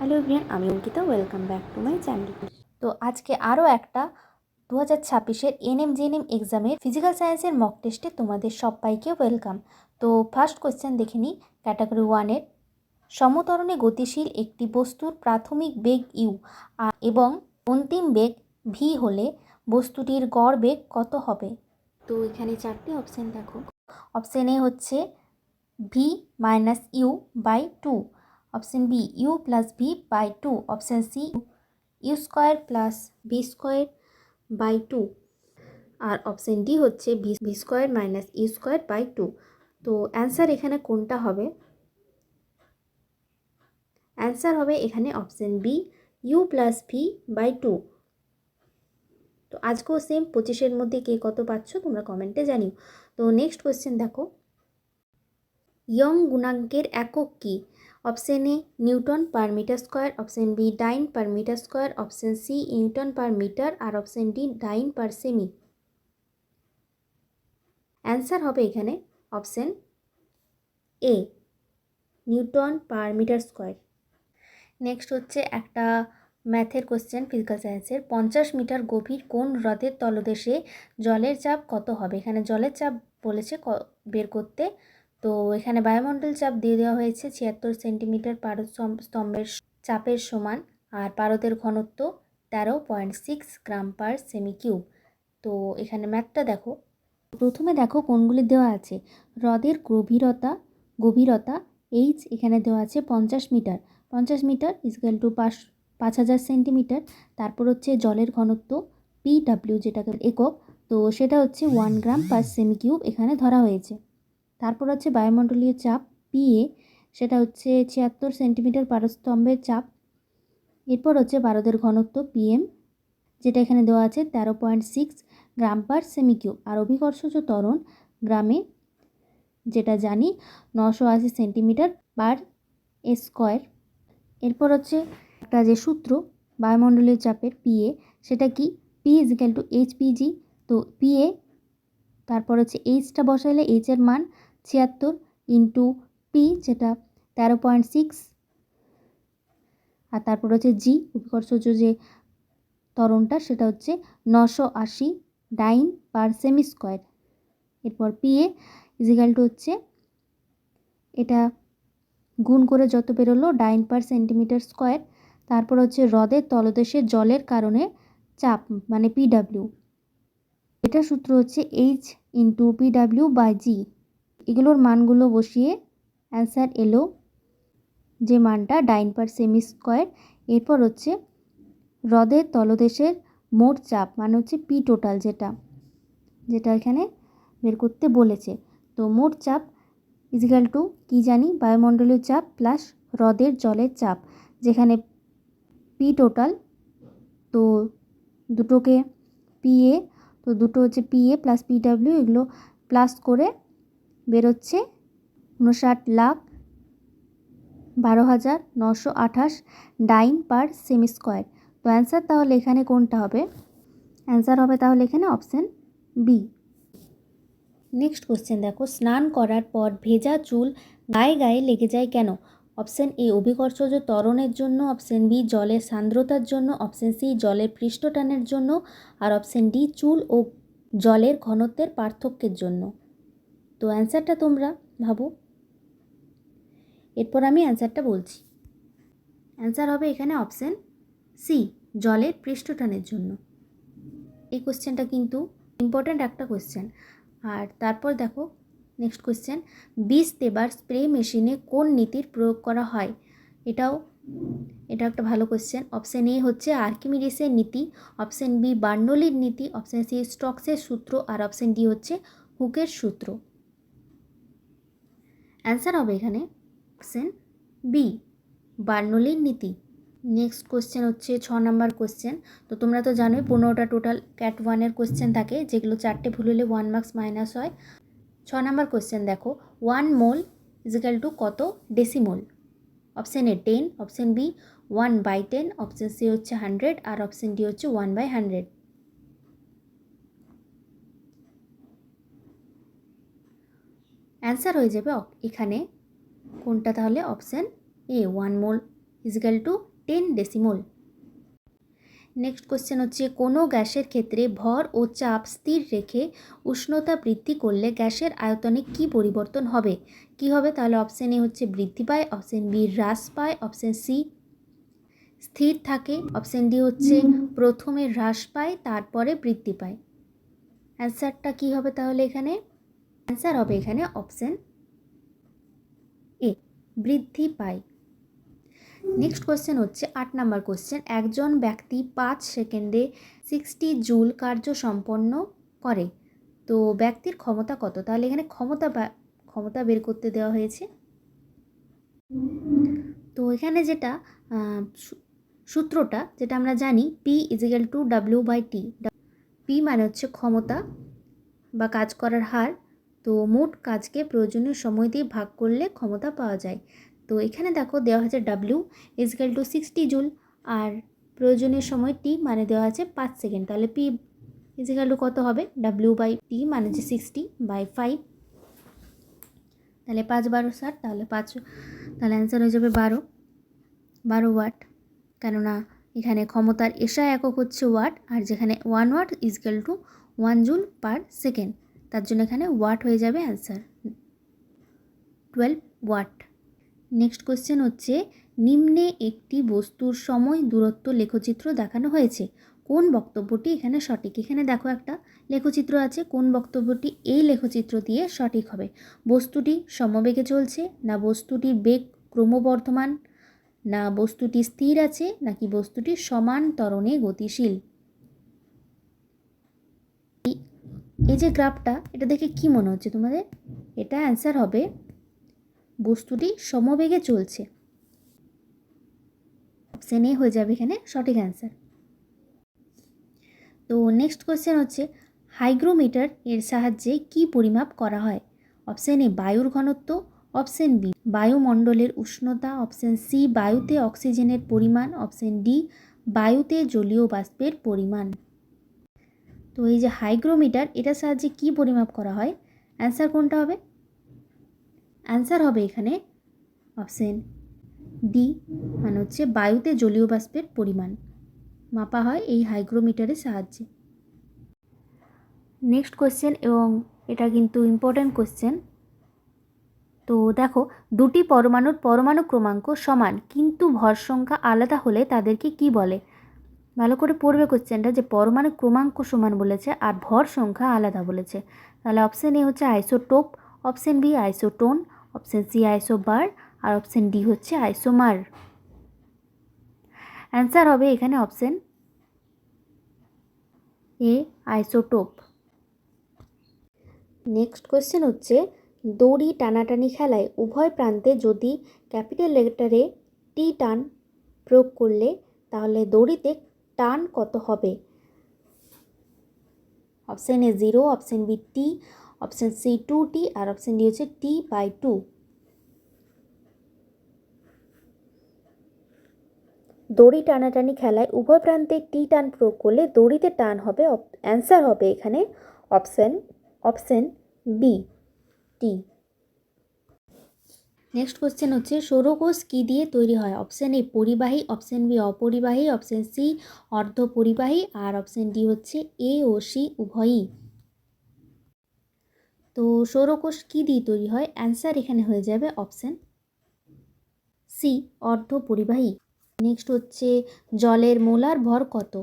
Hello everyone, আমি Ankita. Welcome back to my channel. তো আজকে আরও একটা 2026-এর এনএম/জেএনএম এক্সামের ফিজিক্যাল সায়েন্সের মক টেস্টে তোমাদের সবাইকে ওয়েলকাম। তো ফার্স্ট কোয়েশ্চেন দেখে নিই ক্যাটাগরি 1-এর। সমতরণে গতিশীল একটি বস্তুর প্রাথমিক বেগ ইউ এবং অন্তিম বেগ ভি হলে বস্তুটির গড় বেগ কত হবে? তো এখানে চারটি অপশান দেখো। অপশান এ হচ্ছে V minus U by 2, option B U plus V by 2, option C U square plus V square by 2, আর অপশান ডি হচ্ছে V square minus U square by 2। তো অ্যান্সার এখানে কোনটা হবে? অ্যান্সার হবে এখানে option B U plus V by 2। তো আজকেও সেম 25-এর মধ্যে কে কত পাচ্ছ তোমরা কমেন্টে জানিও। তো নেক্সট কোয়েশ্চেন দেখো, ইয়ং গুণাঙ্কের একক কী? Option A newton per metre square, option B dyne per metre square, option C newton per metre, আর অপশান ডি ডাইন পার সেমি। অ্যান্সার হবে এখানে option A newton per metre square. Next হচ্ছে একটা ম্যাথের কোশ্চেন ফিজিক্যাল সায়েন্সের। 50 metre গভীর কোন হ্রদের তলদেশে জলের চাপ কত হবে? এখানে জলের চাপ বলেছে বের করতে। তো এখানে বায়ুমণ্ডল চাপ দিয়ে দেওয়া হয়েছে 76 সেন্টিমিটার পারদ স্তম্ভের চাপের সমান, আর পারদের ঘনত্ব 13.6 গ্রাম পার সেমি কিউব। তো এখানে ম্যাথটা দেখো। প্রথমে দেখো কোনগুলি দেওয়া আছে। হ্রদের গভীরতা এইচ এখানে দেওয়া আছে 50 metre. 50 metre is equal to 5000 centimetre. তারপর হচ্ছে জলের ঘনত্ব পিডাব্লিউ, যেটাকে একক, তো সেটা হচ্ছে 1 গ্রাম পার সেমি কিউব এখানে ধরা হয়েছে। তারপর হচ্ছে বায়ুমণ্ডলীয় চাপ পিএ, সেটা হচ্ছে 76 সেন্টিমিটার পারস্তম্ভের চাপ। এরপর হচ্ছে পারদের ঘনত্ব পিএম, যেটা এখানে দেওয়া আছে 13.6 গ্রাম পার সেমি কিউব। আর অভিকর্ষজ ত্বরণ গ্রামে, যেটা জানি 980 সেন্টিমিটার পার স্কোয়ার। এরপর হচ্ছে একটা যে সূত্র বায়ুমণ্ডলীয় চাপের পিএ, সেটা কি পি ইজিক্যাল টু এইচপিজি। তো পিএ, তারপর হচ্ছে এইচটা বসাইলে এইচের মান 76 ইন্টু পি, যেটা 13.6, আর তারপর হচ্ছে জি অভিকর্ষজ যে ত্বরণটা, সেটা হচ্ছে 980 ডাইন পার সেমি স্কোয়ার। এরপর পিএ ইজিক্যাল টু হচ্ছে এটা গুণ করে যত বেরোলো ডাইন পার সেন্টিমিটার স্কোয়ার। তারপর হচ্ছে হ্রদের তলদেশে জলের কারণে চাপ মানে পিডাব্লিউ, এটা সূত্র হচ্ছে এইচ ইন্টু পিডাব্লিউ বাই জি। এগুলোর মানগুলো বসিয়ে অ্যান্সার এলো যে মানটা ডাইন পার সেমি স্কোয়ার। এরপর হচ্ছে হ্রদের তলদেশের মোট চাপ মানে হচ্ছে পি টোটাল, যেটা এখানে বের করতে বলেছে। তো মোট চাপ ইজিক্যাল টু কী জানি, বায়ুমণ্ডলীয় চাপ প্লাস হ্রদের জলের চাপ, যেখানে পি টোটাল, তো দুটোকে পিএ, তো দুটো হচ্ছে পিএ প্লাস পিডাব্লিউ, এগুলো প্লাস করে বেরোচ্ছে 59,12,928 ডাইন পার সেমি স্কোয়ার। তো অ্যান্সার তাহলে এখানে কোনটা হবে? অ্যান্সার হবে তাহলে এখানে অপশান বি। নেক্সট কোশ্চেন দেখো, স্নান করার পর ভেজা চুল গায়ে গায়ে লেগে যায় কেন? অপশান এ অভিকর্ষজ ত্বরণের জন্য, অপশান বি জলের সান্দ্রতার জন্য, অপশান সি জলের পৃষ্ঠটানের জন্য, আর অপশান ডি চুল ও জলের ঘনত্বের পার্থক্যের জন্য। তো অ্যান্সারটা তোমরা ভাবো। এরপর আমি অ্যান্সারটা বলছি। অ্যান্সার হবে এখানে অপশান সি জলের পৃষ্ঠটানের জন্য। এই কোশ্চেনটা কিন্তু ইম্পর্ট্যান্ট একটা কোশ্চেন। আর তারপর দেখো নেক্সট কোশ্চেন, বীজ দেবার স্প্রে মেশিনে কোন নীতির প্রয়োগ করা হয়? এটা একটা ভালো কোশ্চেন। অপশান এ হচ্ছে আর্কিমিডিসের নীতি, অপশান বি বার্নৌলির নীতি, অপশান সি স্টোকসের সূত্র, আর অপশান ডি হচ্ছে হুকের সূত্র। অ্যান্সার হবে এখানে অপশান বি বার্নৌলির নীতি। নেক্সট কোশ্চেন হচ্ছে 6 নাম্বার কোশ্চেন। তো তোমরা তো জানোই 15টা টোটাল ক্যাট 1-এর কোশ্চেন থাকে, যেগুলো 4টে ভুল হলে 1 মার্কস মাইনাস হয়। 6 নাম্বার কোশ্চেন দেখো, 1 মোল ইজিক্যাল টু কত decimole? Option A 10, option B 1/10, option C হচ্ছে 100, আর অপশান ডি হচ্ছে 1/100। অ্যান্সার হয়ে যাবে এখানে কোনটা তাহলে? Option A 1 mole is equal to 10 decimal. Next question হচ্ছে কোনো গ্যাসের ক্ষেত্রে ভর ও চাপ স্থির রেখে উষ্ণতা বৃদ্ধি করলে গ্যাসের আয়তনে কি পরিবর্তন হবে? কি হবে? তাহলে অপশন এ হচ্ছে বৃদ্ধি পায়, অপশন বি হ্রাস পায়, অপশন সি স্থির থাকে, অপশন ডি হচ্ছে প্রথমে হ্রাস পায় তারপরে বৃদ্ধি পায়। অ্যান্সারটা কি হবে তাহলে এখানে? অ্যান্সার হবে এখানে অপশন এ, বৃদ্ধি পায়। নেক্সট কোশ্চেন হচ্ছে 8 নাম্বার কোশ্চেন, একজন ব্যক্তি 5 সেকেন্ডে 60 জুল কার্য সম্পন্ন করে, তো ব্যক্তির ক্ষমতা কত? তাহলে এখানে ক্ষমতা বের করতে দেওয়া হয়েছে। তো এখানে যেটা সূত্রটা যেটা আমরা জানি, P=W/T। পি মানে হচ্ছে ক্ষমতা বা কাজ করার হার, তো মোট কাজকে প্রয়োজনীয় সময় দিয়ে ভাগ করলে ক্ষমতা পাওয়া যায়। তো এখানে দেখো দেওয়া হয়েছে W=60 জুল আর প্রয়োজনীয় সময় T মানে দেওয়া আছে 5 সেকেন্ড। তাহলে P কত হবে? W/T মানে যে 60/5, তাহলে 5 12 60, তাহলে তাহলে অ্যান্সার হয়ে যাবে 12 ওয়াট। কেননা এখানে ক্ষমতার এসআই একক হচ্ছে ওয়াট, আর যেখানে 1 ওয়াট = 1 জুল পার সেকেন্ড, তার জন্য এখানে ওয়াট হয়ে যাবে অ্যান্সার 12 ওয়াট। নেক্সট কোশ্চেন হচ্ছে নিম্নে একটি বস্তুর সময় দূরত্ব লেখচিত্র দেখানো হয়েছে, কোন বক্তব্যটি এখানে সঠিক? এখানে দেখো একটা লেখচিত্র আছে, কোন বক্তব্যটি এই লেখচিত্র দিয়ে সঠিক হবে? বস্তুটি সমবেগে চলছে, না বস্তুটির বেগ ক্রমবর্ধমান, না বস্তুটি স্থির আছে, নাকি বস্তুটি সমান ত্বরণে গতিশীল? এই যে গ্রাফটা, এটা দেখে কি মনে হচ্ছে তোমাদের? এটা অ্যান্সার হবে বস্তুটি সমবেগে চলছে, অপশন এ হয়ে যাবে এখানে সঠিক অ্যান্সার। তো নেক্সট কোশ্চেন হচ্ছে হাইগ্রোমিটার এর সাহায্যে কি পরিমাপ করা হয়? অপশন এ বায়ুর ঘনত্ব, অপশন বি বায়ুমণ্ডলের উষ্ণতা, অপশন সি বায়ুতে অক্সিজেনের পরিমাণ, অপশন ডি বায়ুতে জলীয় বাষ্পের পরিমাণ। তো এই যে হাইগ্রোমিটার, এটার সাহায্যে কি পরিমাপ করা হয়? অ্যান্সার কোনটা হবে? অ্যান্সার হবে এখানে অপশন ডি, মানে হচ্ছে বায়ুতে জলীয় বাষ্পের পরিমাণ মাপা হয় এই হাইগ্রোমিটারের সাহায্যে। নেক্সট কোশ্চেন, এবং এটা কিন্তু ইম্পর্ট্যান্ট কোশ্চেন। তো দেখো, দুটি পরমাণুর পরমাণু ক্রমাঙ্ক সমান কিন্তু ভর সংখ্যা আলাদা হলে তাদেরকে কি বলে? ভালো করে পড়বে কোশ্চেনটা, যে পরমাণু ক্রমাঙ্ক সমান বলেছে আর ভর সংখ্যা আলাদা বলেছে। তাহলে অপশন এ হচ্ছে isotope, option B isotone, option C isobar, আর অপশন ডি হচ্ছে আইসোমার। অ্যান্সার হবে এখানে option A isotope. Next question হচ্ছে দড়ি টানাটানি খেলায় উভয় প্রান্তে যদি ক্যাপিটাল লেটারে টি টান প্রয়োগ করলে তাহলে দড়িতে টান কত হবে? Option A 0, option B T, option C 2t, আর অপশন ডি হচ্ছে T/2। দড়ি টানাটানি খেলায় উভয় প্রান্তে টি টান প্রয়োগ করলে দড়িতে টান হবে, অ্যান্সার হবে এখানে option B T. Next question হচ্ছে সৌরকোষ কী দিয়ে তৈরি হয়? অপশন এ পরিবাহী, অপশন বি অপরিবাহী, অপশন সি অর্ধপরিবাহী, আর অপশন ডি হচ্ছে এ ও সি উভয়ই। তো সৌরকোষ কী দিয়ে তৈরি হয়? অ্যান্সার এখানে হয়ে যাবে অপশন সি অর্ধপরিবাহী। নেক্সট হচ্ছে জলের মোলার ভর কত?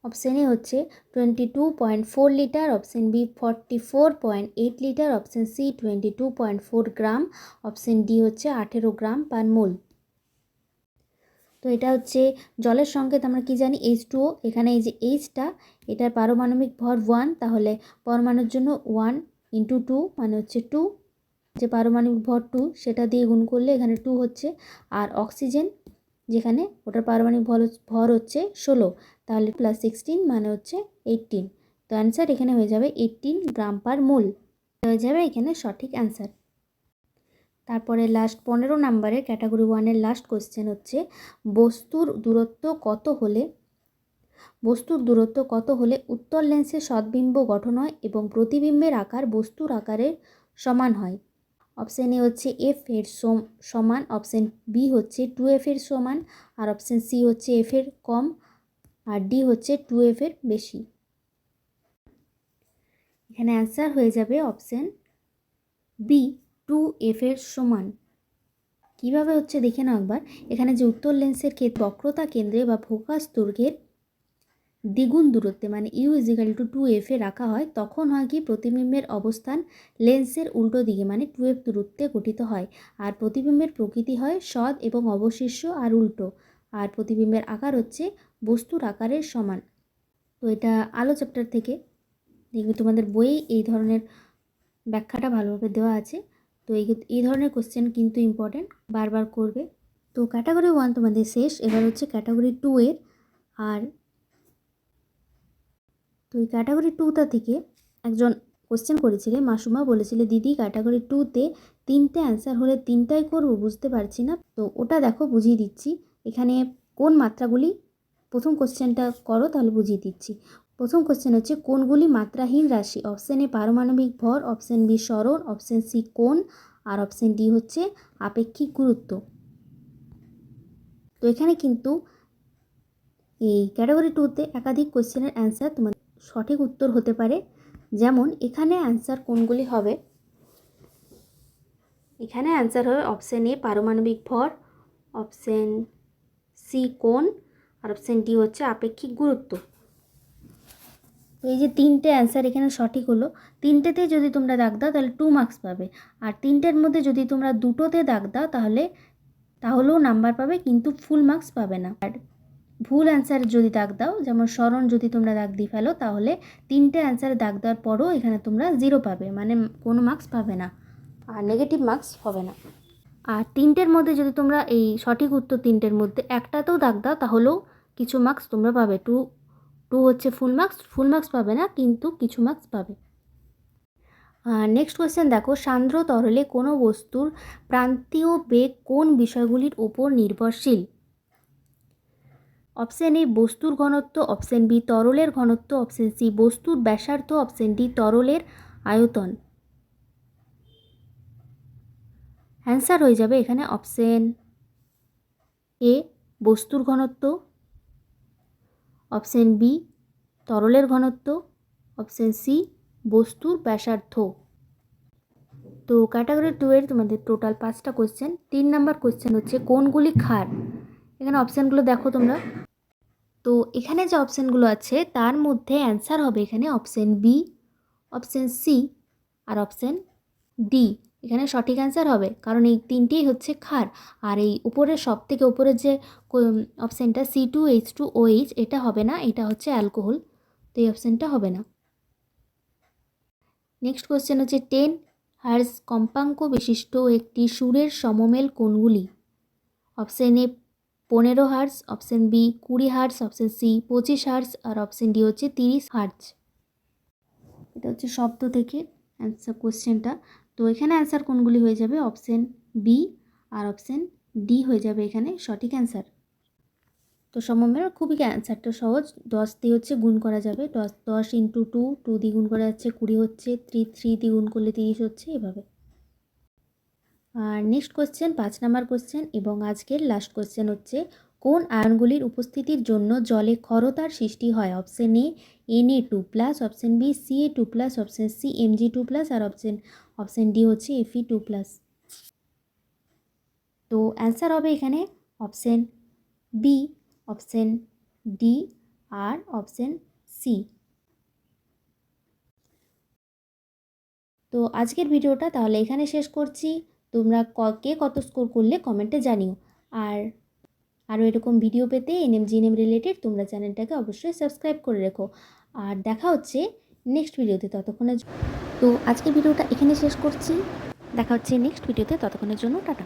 অপশন এ হচ্ছে 22.4 litre, option B 44.8 litre, option C 22.4 gram, option D হচ্ছে 18 গ্রাম পার মোল। তো এটা হচ্ছে জলের সংকেত আমরা কি জানি? H2O। এখানে এই যে এইচটা, এটার পারমাণবিক ভর 1, তাহলে পরমাণুর জন্য 1 × 2 মানে হচ্ছে 2, যে পারমাণবিক ভর 2 সেটা দিয়ে গুণ করলে এখানে 2 হচ্ছে, আর অক্সিজেন যেখানে ওটার পারমাণবিক ভর হচ্ছে 16, তাহলে +16 মানে হচ্ছে 18। তো অ্যান্সার এখানে হয়ে যাবে 18 গ্রাম পার মোল, হয়ে যাবে এখানে সঠিক অ্যান্সার। তারপরে লাস্ট 15 নাম্বারের ক্যাটাগরি 1-এর লাস্ট কোশ্চেন হচ্ছে বস্তুর দূরত্ব কত হলে উত্তর লেন্সের সদ্বিম্ব গঠন হয় এবং প্রতিবিম্বের আকার বস্তুর আকারের সমান হয়? অপশান এ হচ্ছে এফ এর সমান, অপশান বি হচ্ছে 2f এর সমান, আর অপশান সি হচ্ছে এফ এর কম, আর ডি হচ্ছে 2f এর বেশি। এখানে অ্যান্সার হয়ে যাবে অপশান বি 2f এর সমান। কীভাবে হচ্ছে দেখে নাও একবার। এখানে যে উত্তর লেন্সের ক্ষেত্রে বক্রতা কেন্দ্রে বা ফোকাস দৈর্ঘ্যের দ্বিগুণ দূরত্বে মানে u=2f এ রাখা হয়, তখন হয় কি প্রতিবিম্বের অবস্থান লেন্সের উল্টো দিকে মানে 2f দূরত্বে গঠিত হয়। আর প্রতিবিম্বের প্রকৃতি হয় সৎ এবং অবশিষ্য আর উল্টো। আর প্রতিবিম্বের আকার হচ্ছে বস্তুর আকারের সমান। তো এটা আলো চ্যাপ্টার থেকে দেখবে তোমাদের বইয়ে এই ধরনের ব্যাখ্যাটা ভালোভাবে দেওয়া আছে। তো এই ধরনের কোশ্চেন কিন্তু ইম্পর্ট্যান্ট, বারবার করবে। তো ক্যাটাগরি 1 তোমাদের শেষ, এবার হচ্ছে ক্যাটাগরি 2 এর। আর তো এই ক্যাটাগরি 2টা থেকে একজন কোশ্চেন করেছিলে, মাসুমা বলেছিলে দিদি ক্যাটাগরি 2তে 3টে অ্যান্সার হলে 3টাই করব, বুঝতে পারছি না। তো ওটা দেখো বুঝিয়ে দিচ্ছি। এখানে কোন মাত্রাগুলি, প্রথম কোশ্চেনটা করো তাহলে বুঝিয়ে দিচ্ছি। প্রথম কোশ্চেন হচ্ছে কোনগুলি মাত্রাহীন রাশি? অপশান এ পারমাণবিক ভর, অপশান বি সরণ, অপশান সি কোণ, আর অপশান ডি হচ্ছে আপেক্ষিক গুরুত্ব। তো এখানে কিন্তু এই ক্যাটাগরি 2তে একাধিক কোশ্চেনের অ্যান্সার তোমার সঠিক উত্তর হতে পারে। যেমন এখানে অ্যান্সার কোনগুলি হবে, এখানে অ্যান্সার হবে অপশান এ পারমাণবিক ভর, অপশান সি কোণ, আর অপশান ডি হচ্ছে আপেক্ষিক গুরুত্ব। তো এই যে 3টে অ্যান্সার এখানে সঠিক হলো। 3টেতে যদি তোমরা দাগ দাও তাহলে 2 মার্কস পাবে, আর 3টের মধ্যে যদি তোমরা 2টোতে দাগ দাও তাহলেও নাম্বার পাবে, কিন্তু ফুল মার্কস পাবে না। আর ভুল অ্যান্সার যদি দাগ দাও, যেমন সরণ যদি তোমরা দাগ দিয়ে ফেলো, তাহলে 3টে অ্যান্সারে দাগ দেওয়ার পরও এখানে তোমরা 0 পাবে, মানে কোনো মার্কস পাবে না, আর নেগেটিভ মার্কস হবে না। আর 3টের মধ্যে যদি তোমরা এই সঠিক উত্তর 3টের মধ্যে একটাতেও দাগ দাও, তাহলেও কিছু মার্কস তোমরা পাবে। টু হচ্ছে ফুল মার্কস পাবে না, কিন্তু কিছু মার্কস পাবে। নেক্সট কোয়েশ্চেন দেখো, সান্দ্র তরলে কোনো বস্তুর প্রান্তীয় বেগ কোন বিষয়গুলির ওপর নির্ভরশীল? অপশান এ বস্তুর ঘনত্ব, অপশান বি তরলের ঘনত্ব, অপশান সি বস্তুর ব্যাসার্ধ, অপশান ডি তরলের আয়তন। অ্যান্সার হয়ে যাবে এখানে অপশান এ বস্তুর ঘনত্ব, অপশান বি তরলের ঘনত্ব, অপশান সি বস্তুর ব্যাসার্ধ। তো ক্যাটাগরি 2 এর তোমাদের টোটাল 5টা কোয়েশ্চেন। 3 নাম্বার কোয়েশ্চেন হচ্ছে কোনগুলি ক্ষার? এখানে অপশানগুলো দেখো তোমরা। তো এখানে যে অপশানগুলো আছে তার মধ্যে অ্যান্সার হবে এখানে অপশান বি, অপশান সি আর অপশান ডি। এখানে সঠিক অ্যান্সার হবে, কারণ এই 3টেই হচ্ছে ক্ষার। আর এই উপরের সব থেকে উপরের যে অপশানটা C2H2OH, এটা হবে না, এটা হচ্ছে অ্যালকোহল। তো এই অপশানটা হবে না। নেক্সট কোয়েশ্চেন হচ্ছে 10 হার্জ কম্পাঙ্ক বিশিষ্ট একটি সুরের সমমেল কোনগুলি? Option A 15 hertz, option B 20 hertz, option C 25 hertz, আর অপশান ডি হচ্ছে 30 হার্জ। এটা হচ্ছে শব্দ থেকে অ্যান্সার কোয়েশ্চেনটা। তো এখানে অ্যান্সার কোনগুলি হয়ে যাবে? অপশান বি আর অপশান ডি হয়ে যাবে এখানে সঠিক অ্যান্সার। তো সমমের খুবই অ্যান্সারটা সহজ, 10 দিয়ে হচ্ছে গুণ করা যাবে, 10 ইন্টু 2 দিয়ে গুণ করা যাচ্ছে 20 হচ্ছে, 3 দিয়ে গুণ করলে 30 হচ্ছে, এভাবে। আর নেক্সট কোয়েশ্চেন 5 নাম্বার কোয়েশ্চেন এবং আজকের লাস্ট কোয়েশ্চেন হচ্ছে কোন আয়নগুলির উপস্থিতির জন্য জলে ক্ষরতার সৃষ্টি হয়? Option A Na2+, option B Ca2+, option C Mg2+, আর অপশান ডি হচ্ছে Fe2+। তো অ্যান্সার হবে এখানে অপশান বি, অপশান ডি আর অপশান সি। তো আজকের ভিডিওটা তাহলে এখানে শেষ করছি। তোমরা কে কত স্কোর করলে কমেন্টে জানিও। আর আরও এরকম ভিডিও পেতে NM/GNM রিলেটেড তোমরা চ্যানেলটাকে অবশ্যই সাবস্ক্রাইব করে রেখো। আর দেখা হচ্ছে নেক্সট ভিডিওতে, ততক্ষণের। তো আজকের ভিডিওটা এখানে শেষ করছি, দেখা হচ্ছে নেক্সট ভিডিওতে, ততক্ষণের জন্য টাটা।